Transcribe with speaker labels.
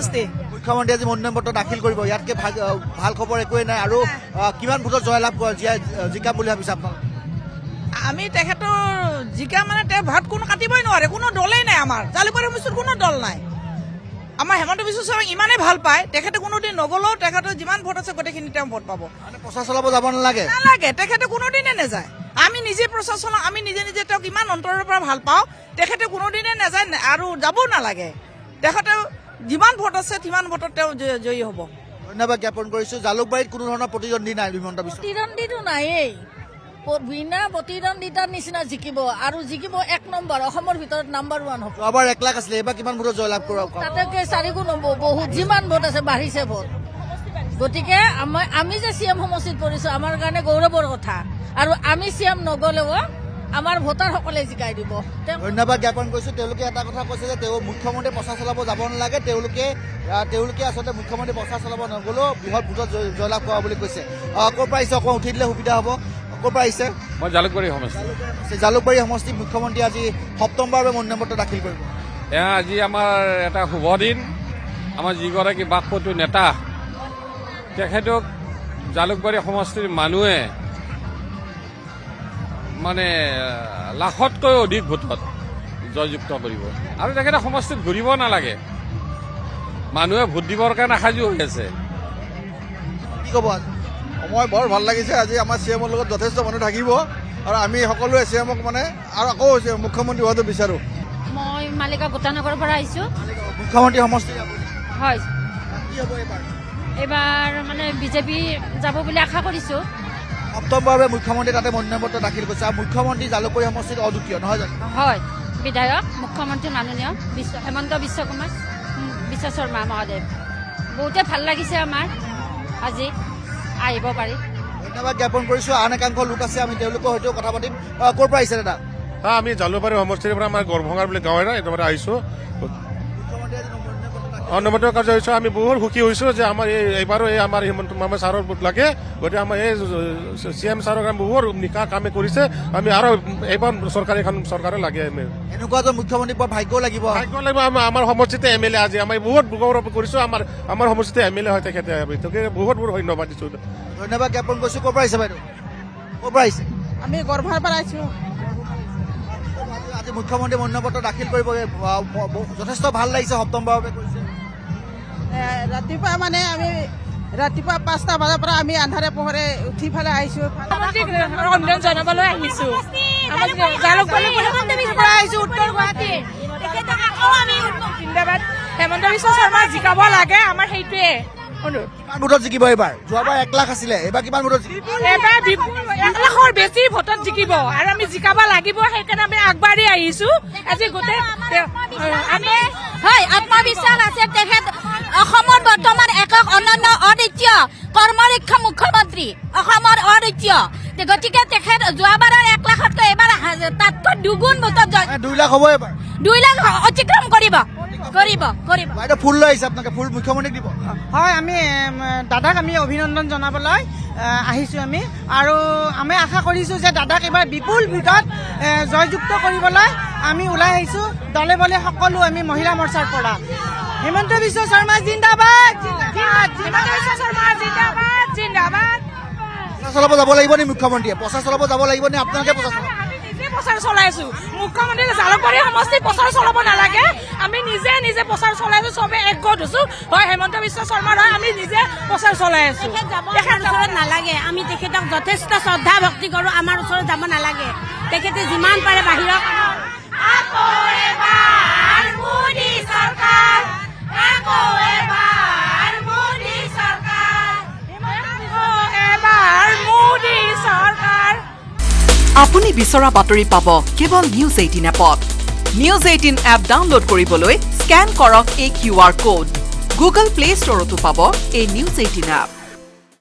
Speaker 1: সমষ্টি
Speaker 2: মুখ্যমন্ত্ৰী আজি মনোনয়ন পত্ৰ দাখিল কৰিব ইয়াতকে ভাল খবৰ একোৱে নাই আৰু কিমান ভোটত জয়লাভ জিকাম বুলি ভাবিছে আপোনালোকে
Speaker 1: আমি তেখেতৰ জিকা মানে তেওঁ ভোট কোনো কাটিবই নোৱাৰে কোনো দলেই নাই আমাৰ জালুকবাৰী সমষ্টিত কোনো দল নাই আমাৰ হেমন্ত বিশ্ব শৰ্মাক ইমানেই ভাল পায় তেখেতে কোনোদিন নগলেও তেখেতৰ যিমান ভোট আছে গোটেইখিনি তেওঁ ভোট পাব
Speaker 2: প্ৰচাৰ চলাব যাব নালাগে
Speaker 1: নালাগে তেখেতে কোনোদিনে নাযায় আমি নিজে প্ৰচাৰ চলাওঁ আমি নিজে নিজে তেওঁক ইমান অন্তৰৰ পৰা ভাল পাওঁ তেখেতে কোনোদিনে নাযায় আৰু যাবও নালাগে তেখেতে যিমান ভোট আছে সিমান ভোটত তেওঁ জয়ী হ'ব
Speaker 2: ধন্যবাদ জ্ঞাপন কৰিছো জালুকবাৰীত কোনো ধৰণৰ প্ৰতিদ্বন্দ্বী নাই হিমন্ত বিশ্ব
Speaker 3: প্ৰতিদ্বন্দ্বীটো নায়েই বিনা প্ৰতিদ্বন্দ্বিতাৰ নিচিনা জিকিব আৰু জিকিব 1 নম্বৰ অসমৰ ভিতৰত নাম্বাৰ 1 হ'ব
Speaker 2: যোৱাবাৰ 1 লাখ আছিলে এইবাৰ কিমান ভোটত জয়লাভ কৰিব
Speaker 3: তাতকে 4 গুণ হ'ব বহুত যিমান ভোট আছে বাঢ়িছে ভোট গতিকে আমি যে চিএম সমষ্টিত পৰিছো আমাৰ কাৰণে গৌৰৱৰ কথা আৰু আমি চিএম নগলেও আমাৰ ভোটাৰসকলে জিকাই দিব
Speaker 2: ধন্যবাদ জ্ঞাপন কৰিছো তেওঁলোকে এটা কথা কৈছে যে তেওঁ মুখ্যমন্ত্ৰী প্ৰচাৰ চলাব যাব নালাগে তেওঁলোকে আচলতে মুখ্যমন্ত্ৰী প্ৰচাৰ চলাব নগলেও বৃহৎ ভোটত জয়লাভ কৰা বুলি কৈছে ক'ৰ পৰা আহিছে অকণমান উঠি দিলে সুবিধা হ'ব ক'ৰ পৰা আহিছে
Speaker 4: মই জালুকবাৰী সমষ্টি
Speaker 2: জালুকবাৰী সমষ্টিত মুখ্যমন্ত্ৰী আজি সপ্তমবাৰৰ বাবে মনোনয়ন পত্ৰ দাখিল কৰিব
Speaker 4: এয়া আজি আমাৰ এটা শুভ দিন আমাৰ যিগৰাকী বাকপটু নেতা তেখেতক জালুকবাৰী সমষ্টিৰ মানুহে মানে লাখতকৈ অধিক ভোটত জয়যুক্ত কৰিব আৰু তেখেতে সমষ্টিত ঘূৰিব নালাগে মানুহে ভোট দিবৰ কাৰণে সাজু হৈ আছে
Speaker 2: কি ক'ব
Speaker 5: মই বৰ ভাল লাগিছে আজি আমাৰ চিএমৰ লগত যথেষ্ট মানুহ থাকিব আৰু আমি সকলোৱে চিএমক মানে আৰু আকৌ মুখ্যমন্ত্ৰী হোৱাটো বিচাৰোঁ
Speaker 3: মই মালিকা গোটানগৰৰ পৰা আহিছোঁ
Speaker 2: মুখ্যমন্ত্ৰী সমষ্টি
Speaker 3: হয়
Speaker 2: কি হ'ব
Speaker 3: এইবাৰ মানে বিজেপি যাব বুলি আশা কৰিছোঁ
Speaker 2: সপ্তমবাৰৰ বাবে মুখ্যমন্ত্ৰী তাতে মনোনয়ন পত্ৰ দাখিল কৰিছে আৰু মুখ্যমন্ত্ৰী জালুকবাৰী সমষ্টিত অদ্বিতীয় নহয় জানো
Speaker 3: হয় বিধায়ক মুখ্যমন্ত্ৰী মাননীয় হেমন্ত বিশ্ব শৰ্মা মহোদয় বহুতে ভাল লাগিছে আমাৰ আজি আহিব পাৰি
Speaker 2: ধন্যবাদ জ্ঞাপন কৰিছো আন একাংশ লোক আছে আমি তেওঁলোকৰ সৈতেও কথা পাতিম ক'ৰ পৰা আহিছে দাদা
Speaker 6: আমি জালুকবাৰী সমষ্টিৰ পৰা আমাৰ গড়ভঙাৰ বুলি গাঁও এটা এইটো আহিছোঁ অনুমতি কাৰ্য হৈছোঁ আমি বহুত সুখী হৈছোঁ যে আমাৰ এইবাৰো এই আমাৰ হিমন্ত মামা ছাৰৰ ভোট লাগে গতিকে আমাৰ এই চিএম ছাৰক আমি বহুত নিকা কামে কৰিছে আমি আৰু এইবাৰ চৰকাৰে লাগে
Speaker 2: এনেকুৱা যে মুখ্যমন্ত্ৰী পোৱা ভাগ্য লাগিব
Speaker 6: আমাৰ সমষ্টিতে এমএলএ আজি আমি বহুত গৌৰৱ কৰিছোঁ আমাৰ সমষ্টিতে এমএলএ হয় তেখেতে গতিকে বহুত বহুত ধন্যবাদ দিছোঁ
Speaker 2: ধন্যবাদ জ্ঞাপন কৰিছোঁ ক'ৰ পৰা আহিছে বাইদেউ ক'ৰ পৰা আহিছে
Speaker 1: আমি গৰ্ভাৰ পৰা আহিছোঁ
Speaker 2: আজি মুখ্যমন্ত্ৰী মনোনয়ন পত্ৰ দাখিল কৰিব যথেষ্ট ভাল লাগিছে সপ্তমবাৰৰ বাবে কৰিছে
Speaker 1: ৰাতিপুৱা মানে আমি ৰাতিপুৱা 5টা বজাৰ পৰা আমি আন্ধাৰে পোহৰে উঠি পেলাই আহিছোঁ অভিনন্দন জনাবলৈ আহিছোঁ উত্তৰ গুৱাহাটী জিন্দাবাদ হেমন্ত বিশ্ব শৰ্মা জিকাব লাগে আমাৰ সেইটোৱে
Speaker 2: কিমান ভোটত জিকিব এইবাৰ যোৱাবাৰ 1 লাখ আছিলে এইবাৰ কিমান ভোটত জিকিব
Speaker 1: এইবাৰ 1 লাখৰ বেছি ভোটত জিকিব আৰু আমি জিকাব লাগিব সেইকাৰণে আমি আগবাঢ়ি আহিছোঁ আজি গোটেই আমি
Speaker 3: হয় আত্মবিশ্বাস আছে তেখেত অসমৰ বৰ্তমান একক অনন্য অদ্বিতীয় কৰ্মৰক্ষা মুখ্যমন্ত্ৰী অসমৰ অদ্বিতীয় গতিকে তেখেত যোৱাবাৰৰ 1 লাখতকৈ এইবাৰ তাতকৈ দুগুণ ভোটত
Speaker 2: 2 লাখ হ'ব এইবাৰ
Speaker 3: 2 লাখ অতিক্ৰম কৰিব
Speaker 2: বাইদেউ ফুল লৈ আহিছে আপোনালোকে ফুল মুখ্যমন্ত্ৰীক দিব
Speaker 1: হয় আমি দাদাক আমি অভিনন্দন জনাবলৈ আহিছোঁ আমি আৰু আমি আশা কৰিছোঁ যে দাদাক এইবাৰ বিপুল ভোটত জয়যুক্ত কৰিবলৈ আমি ওলাই আহিছোঁ দলে বলে সকলো আমি মহিলা মৰ্চাৰ পৰা হেমন্ত বিশ্ব শৰ্মা জিন্দাবাদ হেমন্ত বিশ্ব শৰ্মা জিন্দাবাদ জিন্দাবাদ
Speaker 2: প্ৰচাৰ চলাব যাব লাগিব নি মুখ্যমন্ত্ৰীয়ে প্ৰচাৰ চলাব যাব লাগিব নি আপোনালোকে
Speaker 1: প্ৰচাৰ চলাইছোঁ মুখ্যমন্ত্ৰী জালুকবাৰী সমষ্টিত প্ৰচাৰ চলাব নালাগে আমি নিজে নিজে প্ৰচাৰ চলাইছোঁ চবে একগোট হৈছোঁ হয় হেমন্ত বিশ্ব শৰ্মাৰ হয় আমি নিজে প্ৰচাৰ চলাই আছোঁ
Speaker 3: তেখেতৰ ওচৰত নালাগে আমি তেখেতক যথেষ্ট শ্ৰদ্ধা ভক্তি কৰোঁ আমাৰ ওচৰত যাব নালাগে তেখেতে যিমান পাৰে বাহিৰত
Speaker 7: আপুনি বিচৰা বাতৰি পাব কেৱল নিউজ 18 এপত নিউজ 18 এপ ডাউনলোড কৰিবলৈ স্কেন কৰক এই QR কোড গুগল প্লে ষ্টৰতো পাব এই নিউজ 18 এপ